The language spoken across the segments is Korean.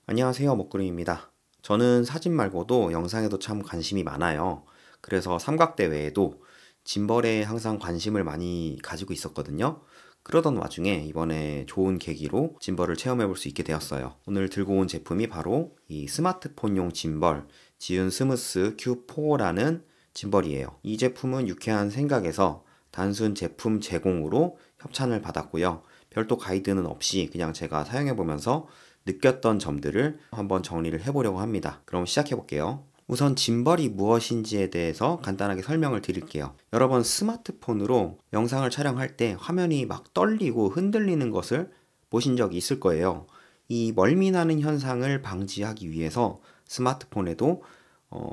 안녕하세요, 먹구름입니다. 저는 사진 말고도 영상에도 참 관심이 많아요. 그래서 삼각대 외에도 짐벌에 항상 관심을 많이 가지고 있었거든요. 그러던 와중에 이번에 좋은 계기로 짐벌을 체험해 볼 수 있게 되었어요. 오늘 들고 온 제품이 바로 이 스마트폰용 짐벌 지윤 스무스 Q4라는 짐벌이에요. 이 제품은 유쾌한 생각에서 단순 제품 제공으로 협찬을 받았고요. 별도 가이드는 없이 그냥 제가 사용해 보면서 느꼈던 점들을 한번 정리를 해보려고 합니다. 그럼 시작해 볼게요. 우선 짐벌이 무엇인지에 대해서 간단하게 설명을 드릴게요. 여러 번 스마트폰으로 영상을 촬영할 때 화면이 막 떨리고 흔들리는 것을 보신 적이 있을 거예요. 이 멀미나는 현상을 방지하기 위해서 스마트폰에도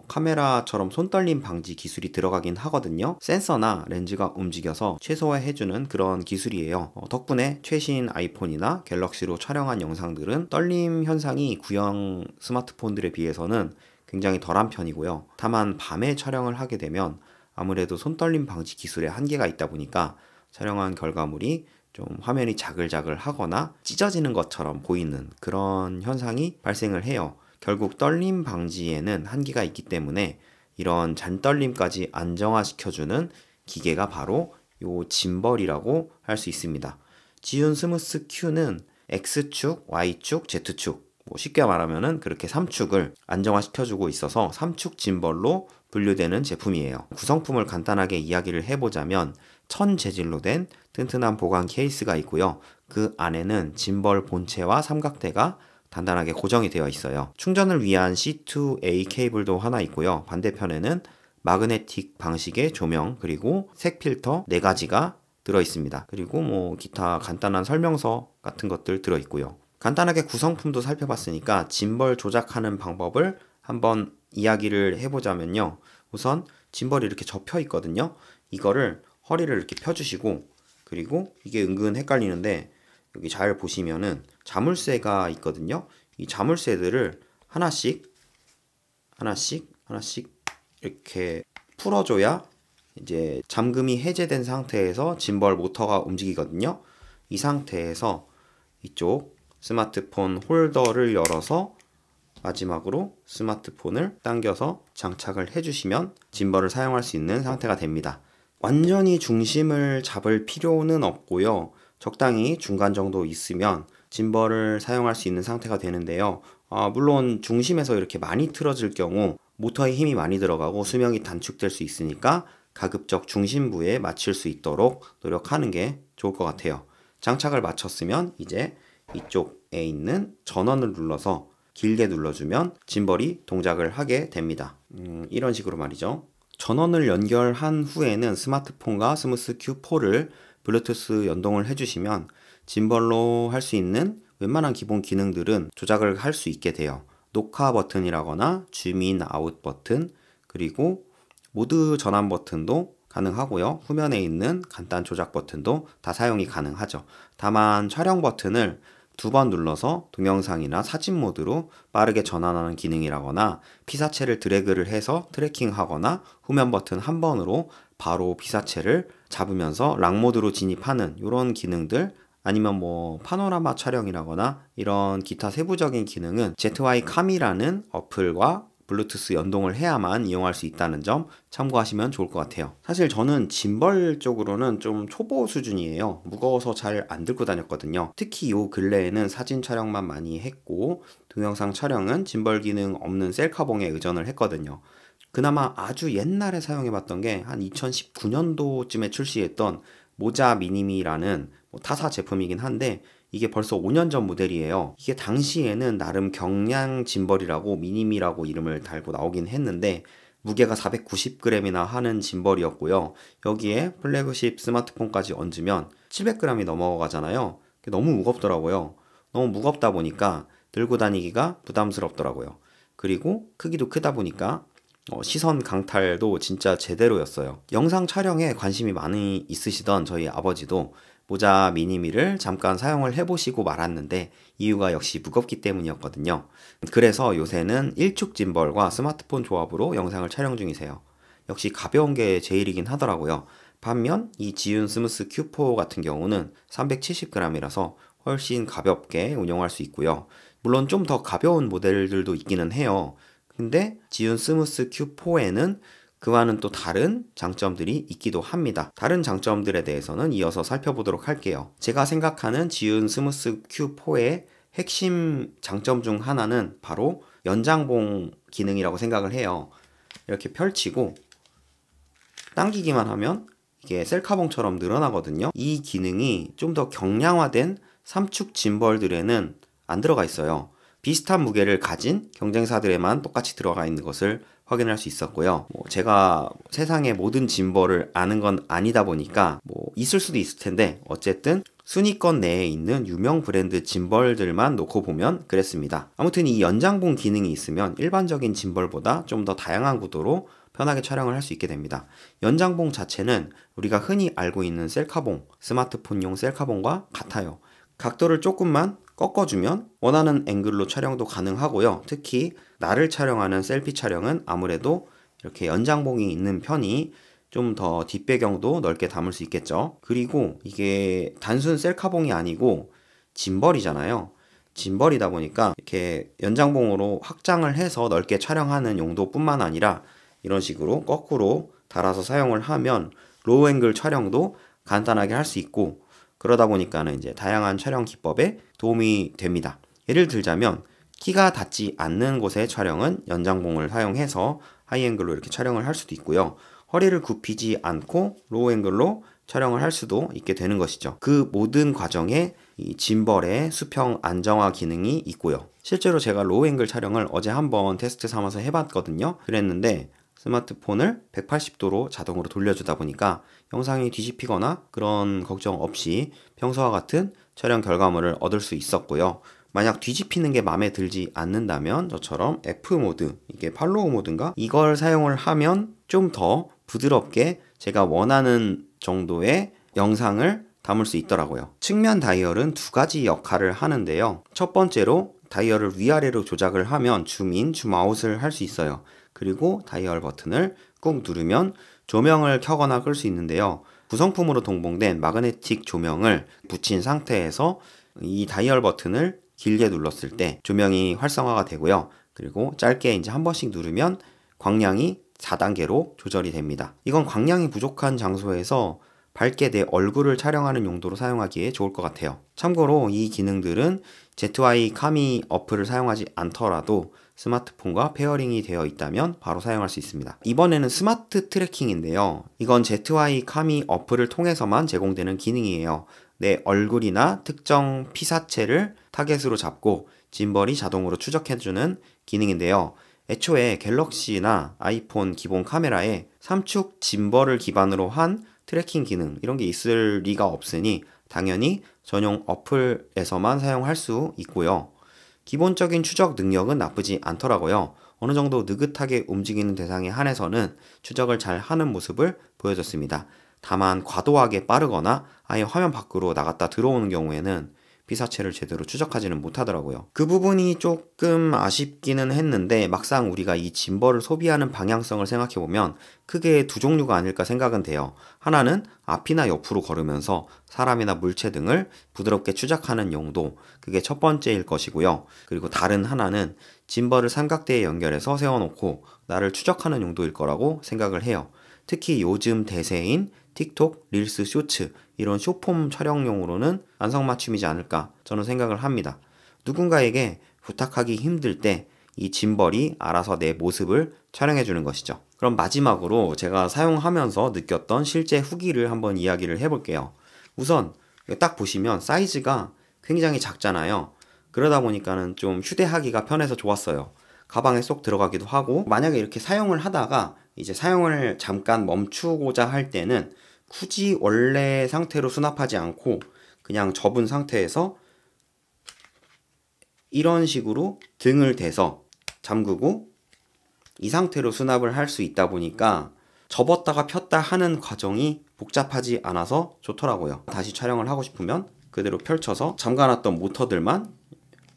카메라처럼 손떨림 방지 기술이 들어가긴 하거든요. 센서나 렌즈가 움직여서 최소화해주는 그런 기술이에요. 덕분에 최신 아이폰이나 갤럭시로 촬영한 영상들은 떨림 현상이 구형 스마트폰들에 비해서는 굉장히 덜한 편이고요. 다만 밤에 촬영을 하게 되면 아무래도 손떨림 방지 기술에 한계가 있다 보니까 촬영한 결과물이 좀 화면이 자글자글 하거나 찢어지는 것처럼 보이는 그런 현상이 발생을 해요. 결국 떨림 방지에는 한계가 있기 때문에 이런 잔떨림까지 안정화시켜주는 기계가 바로 요 짐벌이라고 할 수 있습니다. 지윤 스무스 Q는 X축, Y축, Z축 쉽게 말하면은 그렇게 3축을 안정화시켜주고 있어서 3축 짐벌로 분류되는 제품이에요. 구성품을 간단하게 이야기를 해보자면 천 재질로 된 튼튼한 보관 케이스가 있고요. 그 안에는 짐벌 본체와 삼각대가 단단하게 고정이 되어 있어요. 충전을 위한 C2A 케이블도 하나 있고요. 반대편에는 마그네틱 방식의 조명 그리고 색 필터 4가지가 들어 있습니다. 그리고 기타 간단한 설명서 같은 것들 들어 있고요. 간단하게 구성품도 살펴봤으니까 짐벌 조작하는 방법을 한번 이야기를 해보자면요. 우선 짐벌이 이렇게 접혀 있거든요. 이거를 허리를 이렇게 펴주시고, 그리고 이게 은근 헷갈리는데 여기 잘 보시면은 자물쇠가 있거든요. 이 자물쇠들을 하나씩 이렇게 풀어줘야 이제 잠금이 해제된 상태에서 짐벌 모터가 움직이거든요. 이 상태에서 이쪽 스마트폰 홀더를 열어서 마지막으로 스마트폰을 당겨서 장착을 해주시면 짐벌을 사용할 수 있는 상태가 됩니다. 완전히 중심을 잡을 필요는 없고요. 적당히 중간 정도 있으면 짐벌을 사용할 수 있는 상태가 되는데요. 물론 중심에서 이렇게 많이 틀어질 경우 모터에 힘이 많이 들어가고 수명이 단축될 수 있으니까 가급적 중심부에 맞출 수 있도록 노력하는 게 좋을 것 같아요. 장착을 마쳤으면 이제 이쪽에 있는 전원을 눌러서 길게 눌러주면 짐벌이 동작을 하게 됩니다. 이런 식으로 말이죠. 전원을 연결한 후에는 스마트폰과 스무스 Q4를 블루투스 연동을 해주시면 짐벌로 할 수 있는 웬만한 기본 기능들은 조작을 할 수 있게 돼요. 녹화 버튼이라거나 줌인 아웃 버튼, 그리고 모드 전환 버튼도 가능하고요. 후면에 있는 간단 조작 버튼도 다 사용이 가능하죠. 다만 촬영 버튼을 2번 눌러서 동영상이나 사진 모드로 빠르게 전환하는 기능이라거나 피사체를 드래그를 해서 트래킹하거나 후면 버튼 한 번으로 바로 피사체를 잡으면서 락 모드로 진입하는 이런 기능들, 아니면 파노라마 촬영이라거나 이런 기타 세부적인 기능은 ZY-Cam이라는 어플과 블루투스 연동을 해야만 이용할 수 있다는 점 참고하시면 좋을 것 같아요. 사실 저는 짐벌 쪽으로는 좀 초보 수준이에요. 무거워서 잘 안 들고 다녔거든요. 특히 요 근래에는 사진 촬영만 많이 했고 동영상 촬영은 짐벌 기능 없는 셀카봉에 의존을 했거든요. 그나마 아주 옛날에 사용해봤던 게 한 2019년도쯤에 출시했던 모자 미니미라는 타사 제품이긴 한데 이게 벌써 5년 전 모델이에요. 이게 당시에는 나름 경량 짐벌이라고 미니미라고 이름을 달고 나오긴 했는데 무게가 490g이나 하는 짐벌이었고요. 여기에 플래그십 스마트폰까지 얹으면 700g이 넘어가잖아요. 너무 무겁더라고요. 너무 무겁다 보니까 들고 다니기가 부담스럽더라고요. 그리고 크기도 크다 보니까 시선 강탈도 진짜 제대로였어요. 영상 촬영에 관심이 많이 있으시던 저희 아버지도 모자 미니미를 잠깐 사용을 해보시고 말았는데 이유가 역시 무겁기 때문이었거든요. 그래서 요새는 일축 짐벌과 스마트폰 조합으로 영상을 촬영 중이세요. 역시 가벼운 게 제일이긴 하더라고요. 반면 이 지윤 스무스 Q4 같은 경우는 370g이라서 훨씬 가볍게 운용할 수 있고요. 물론 좀 더 가벼운 모델들도 있기는 해요. 근데 지운 스무스 Q4에는 그와는 또 다른 장점들이 있기도 합니다. 다른 장점들에 대해서는 이어서 살펴보도록 할게요. 제가 생각하는 지운 스무스 Q4의 핵심 장점 중 하나는 바로 연장봉 기능이라고 생각을 해요. 이렇게 펼치고 당기기만 하면 이게 셀카봉처럼 늘어나거든요. 이 기능이 좀 더 경량화된 3축 짐벌들에는 안 들어가 있어요. 비슷한 무게를 가진 경쟁사들에만 똑같이 들어가 있는 것을 확인할 수 있었고요. 제가 세상의 모든 짐벌을 아는 건 아니다 보니까 있을 수도 있을 텐데 어쨌든 순위권 내에 있는 유명 브랜드 짐벌들만 놓고 보면 그랬습니다. 아무튼 이 연장봉 기능이 있으면 일반적인 짐벌보다 좀 더 다양한 구도로 편하게 촬영을 할 수 있게 됩니다. 연장봉 자체는 우리가 흔히 알고 있는 셀카봉, 스마트폰용 셀카봉과 같아요. 각도를 조금만 꺾어주면 원하는 앵글로 촬영도 가능하고요. 특히 나를 촬영하는 셀피 촬영은 아무래도 이렇게 연장봉이 있는 편이 좀 더 뒷배경도 넓게 담을 수 있겠죠. 그리고 이게 단순 셀카봉이 아니고 짐벌이잖아요. 짐벌이다 보니까 이렇게 연장봉으로 확장을 해서 넓게 촬영하는 용도뿐만 아니라 이런 식으로 거꾸로 달아서 사용을 하면 로우 앵글 촬영도 간단하게 할 수 있고, 그러다 보니까는 이제 다양한 촬영 기법에 도움이 됩니다. 예를 들자면 키가 닿지 않는 곳의 촬영은 연장봉을 사용해서 하이앵글로 이렇게 촬영을 할 수도 있고요. 허리를 굽히지 않고 로우 앵글로 촬영을 할 수도 있게 되는 것이죠. 그 모든 과정에 이 짐벌의 수평 안정화 기능이 있고요. 실제로 제가 로우 앵글 촬영을 어제 한번 테스트 삼아서 해봤거든요. 그랬는데 스마트폰을 180도로 자동으로 돌려주다 보니까 영상이 뒤집히거나 그런 걱정 없이 평소와 같은 촬영 결과물을 얻을 수 있었고요. 만약 뒤집히는 게 마음에 들지 않는다면 저처럼 F 모드, 이게 팔로우 모드인가? 이걸 사용을 하면 좀 더 부드럽게 제가 원하는 정도의 영상을 담을 수 있더라고요. 측면 다이얼은 두 가지 역할을 하는데요. 첫 번째로 다이얼을 위아래로 조작을 하면 줌인, 줌아웃을 할 수 있어요. 그리고 다이얼 버튼을 꾹 누르면 조명을 켜거나 끌 수 있는데요. 구성품으로 동봉된 마그네틱 조명을 붙인 상태에서 이 다이얼 버튼을 길게 눌렀을 때 조명이 활성화가 되고요. 그리고 짧게 이제 한 번씩 누르면 광량이 4단계로 조절이 됩니다. 이건 광량이 부족한 장소에서 밝게 내 얼굴을 촬영하는 용도로 사용하기에 좋을 것 같아요. 참고로 이 기능들은 ZY 카미 어플을 사용하지 않더라도 스마트폰과 페어링이 되어 있다면 바로 사용할 수 있습니다. 이번에는 스마트 트래킹인데요. 이건 ZY 카미 어플을 통해서만 제공되는 기능이에요. 내 얼굴이나 특정 피사체를 타겟으로 잡고 짐벌이 자동으로 추적해주는 기능인데요. 애초에 갤럭시나 아이폰 기본 카메라에 3축 짐벌을 기반으로 한 트래킹 기능 이런 게 있을 리가 없으니 당연히 전용 어플에서만 사용할 수 있고요. 기본적인 추적 능력은 나쁘지 않더라고요. 어느 정도 느긋하게 움직이는 대상에 한해서는 추적을 잘 하는 모습을 보여줬습니다. 다만 과도하게 빠르거나 아예 화면 밖으로 나갔다 들어오는 경우에는 피사체를 제대로 추적하지는 못하더라고요. 그 부분이 조금 아쉽기는 했는데 막상 우리가 이 짐벌을 소비하는 방향성을 생각해보면 크게 두 종류가 아닐까 생각은 돼요. 하나는 앞이나 옆으로 걸으면서 사람이나 물체 등을 부드럽게 추적하는 용도, 그게 첫 번째일 것이고요. 그리고 다른 하나는 짐벌을 삼각대에 연결해서 세워놓고 나를 추적하는 용도일 거라고 생각을 해요. 특히 요즘 대세인 틱톡, 릴스, 쇼츠 이런 숏폼 촬영용으로는 안성맞춤이지 않을까 저는 생각을 합니다. 누군가에게 부탁하기 힘들 때 이 짐벌이 알아서 내 모습을 촬영해 주는 것이죠. 그럼 마지막으로 제가 사용하면서 느꼈던 실제 후기를 한번 이야기를 해볼게요. 우선 딱 보시면 사이즈가 굉장히 작잖아요. 그러다 보니까는 좀 휴대하기가 편해서 좋았어요. 가방에 쏙 들어가기도 하고, 만약에 이렇게 사용을 하다가 이제 사용을 잠깐 멈추고자 할 때는 굳이 원래 상태로 수납하지 않고 그냥 접은 상태에서 이런 식으로 등을 대서 잠그고 이 상태로 수납을 할 수 있다 보니까 접었다가 폈다 하는 과정이 복잡하지 않아서 좋더라고요. 다시 촬영을 하고 싶으면 그대로 펼쳐서 잠가놨던 모터들만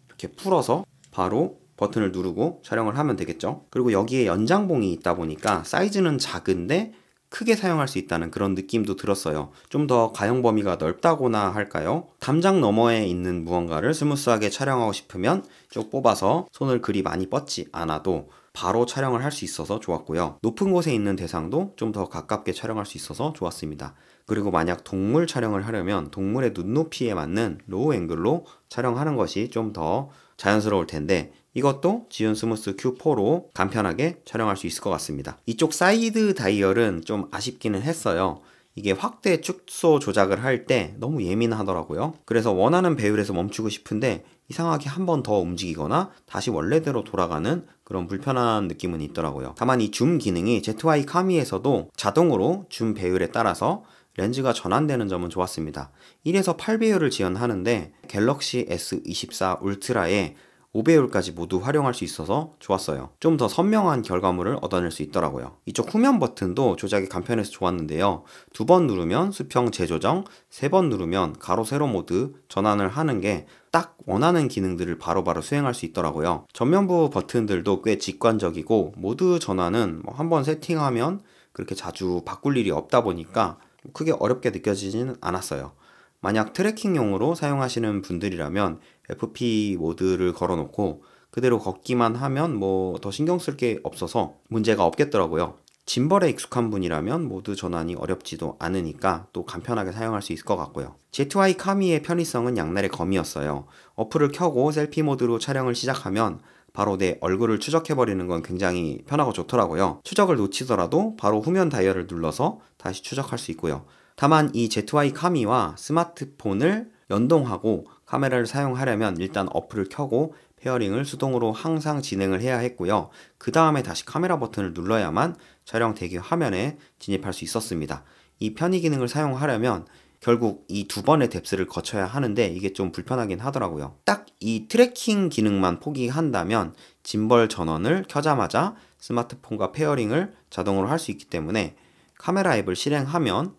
이렇게 풀어서 바로 버튼을 누르고 촬영을 하면 되겠죠. 그리고 여기에 연장봉이 있다 보니까 사이즈는 작은데 크게 사용할 수 있다는 그런 느낌도 들었어요. 좀 더 가용 범위가 넓다고나 할까요? 담장 너머에 있는 무언가를 스무스하게 촬영하고 싶으면 쭉 뽑아서 손을 그리 많이 뻗지 않아도 바로 촬영을 할 수 있어서 좋았고요. 높은 곳에 있는 대상도 좀 더 가깝게 촬영할 수 있어서 좋았습니다. 그리고 만약 동물 촬영을 하려면 동물의 눈높이에 맞는 로우 앵글로 촬영하는 것이 좀 더 자연스러울 텐데 이것도 지온 스무스 Q4로 간편하게 촬영할 수 있을 것 같습니다. 이쪽 사이드 다이얼은 좀 아쉽기는 했어요. 이게 확대 축소 조작을 할 때 너무 예민하더라고요. 그래서 원하는 배율에서 멈추고 싶은데 이상하게 한 번 더 움직이거나 다시 원래대로 돌아가는 그런 불편한 느낌은 있더라고요. 다만 이 줌 기능이 ZY 카미에서도 자동으로 줌 배율에 따라서 렌즈가 전환되는 점은 좋았습니다. 1에서 8배율을 지원하는데 갤럭시 S24 울트라에 5배율까지 모두 활용할 수 있어서 좋았어요. 좀 더 선명한 결과물을 얻어낼 수 있더라고요. 이쪽 후면 버튼도 조작이 간편해서 좋았는데요. 2번 누르면 수평 재조정, 3번 누르면 가로 세로 모드 전환을 하는 게 딱 원하는 기능들을 바로바로 수행할 수 있더라고요. 전면부 버튼들도 꽤 직관적이고 모드 전환은 한번 세팅하면 그렇게 자주 바꿀 일이 없다 보니까 크게 어렵게 느껴지지는 않았어요. 만약 트래킹용으로 사용하시는 분들이라면 FP 모드를 걸어놓고 그대로 걷기만 하면 더 신경 쓸 게 없어서 문제가 없겠더라고요. 짐벌에 익숙한 분이라면 모드 전환이 어렵지도 않으니까 또 간편하게 사용할 수 있을 것 같고요. ZY 카미의 편의성은 양날의 검이었어요. 어플을 켜고 셀피 모드로 촬영을 시작하면 바로 내 얼굴을 추적해버리는 건 굉장히 편하고 좋더라고요. 추적을 놓치더라도 바로 후면 다이얼을 눌러서 다시 추적할 수 있고요. 다만 이 ZY 카미와 스마트폰을 연동하고 카메라를 사용하려면 일단 어플을 켜고 페어링을 수동으로 항상 진행을 해야 했고요. 그 다음에 다시 카메라 버튼을 눌러야만 촬영 대기 화면에 진입할 수 있었습니다. 이 편의 기능을 사용하려면 결국 이 2번의 뎁스를 거쳐야 하는데 이게 좀 불편하긴 하더라고요. 딱 이 트래킹 기능만 포기한다면 짐벌 전원을 켜자마자 스마트폰과 페어링을 자동으로 할 수 있기 때문에 카메라 앱을 실행하면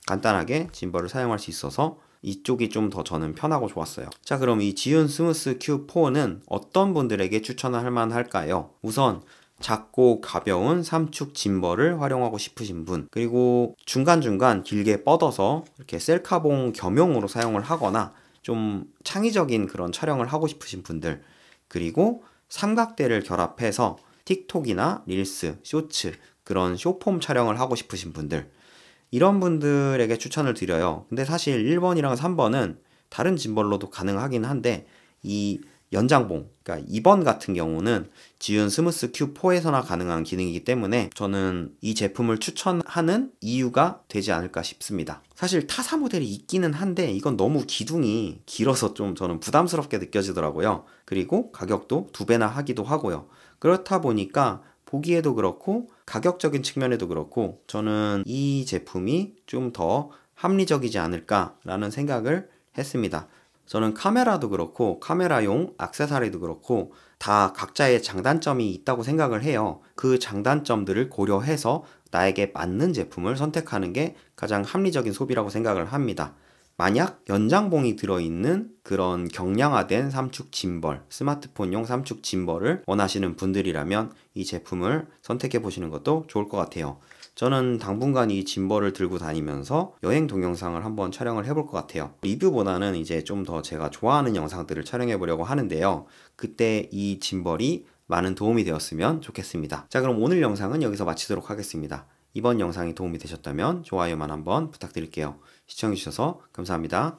간단하게 짐벌을 사용할 수 있어서 이쪽이 좀 더 저는 편하고 좋았어요. 자, 그럼 이 지온 스무스 Q4는 어떤 분들에게 추천할 만할까요? 우선 작고 가벼운 삼축 짐벌을 활용하고 싶으신 분, 그리고 중간중간 길게 뻗어서 이렇게 셀카봉 겸용으로 사용을 하거나 좀 창의적인 그런 촬영을 하고 싶으신 분들, 그리고 삼각대를 결합해서 틱톡이나 릴스, 쇼츠 그런 쇼폼 촬영을 하고 싶으신 분들, 이런 분들에게 추천을 드려요. 근데 사실 1번이랑 3번은 다른 짐벌로도 가능하긴 한데 이 연장봉, 그러니까 2번 같은 경우는 지온 스무스 Q4에서나 가능한 기능이기 때문에 저는 이 제품을 추천하는 이유가 되지 않을까 싶습니다. 사실 타사 모델이 있기는 한데 이건 너무 기둥이 길어서 좀 저는 부담스럽게 느껴지더라고요. 그리고 가격도 2배나 하기도 하고요. 그렇다 보니까 보기에도 그렇고 가격적인 측면에도 그렇고 저는 이 제품이 좀 더 합리적이지 않을까라는 생각을 했습니다. 저는 카메라도 그렇고 카메라용 액세서리도 그렇고 다 각자의 장단점이 있다고 생각을 해요. 그 장단점들을 고려해서 나에게 맞는 제품을 선택하는 게 가장 합리적인 소비라고 생각을 합니다. 만약 연장봉이 들어있는 그런 경량화된 삼축 짐벌, 스마트폰용 삼축 짐벌을 원하시는 분들이라면 이 제품을 선택해 보시는 것도 좋을 것 같아요. 저는 당분간 이 짐벌을 들고 다니면서 여행 동영상을 한번 촬영을 해볼 것 같아요. 리뷰보다는 이제 좀 더 제가 좋아하는 영상들을 촬영해 보려고 하는데요. 그때 이 짐벌이 많은 도움이 되었으면 좋겠습니다. 자, 그럼 오늘 영상은 여기서 마치도록 하겠습니다. 이번 영상이 도움이 되셨다면 좋아요만 한번 부탁드릴게요. 시청해주셔서 감사합니다.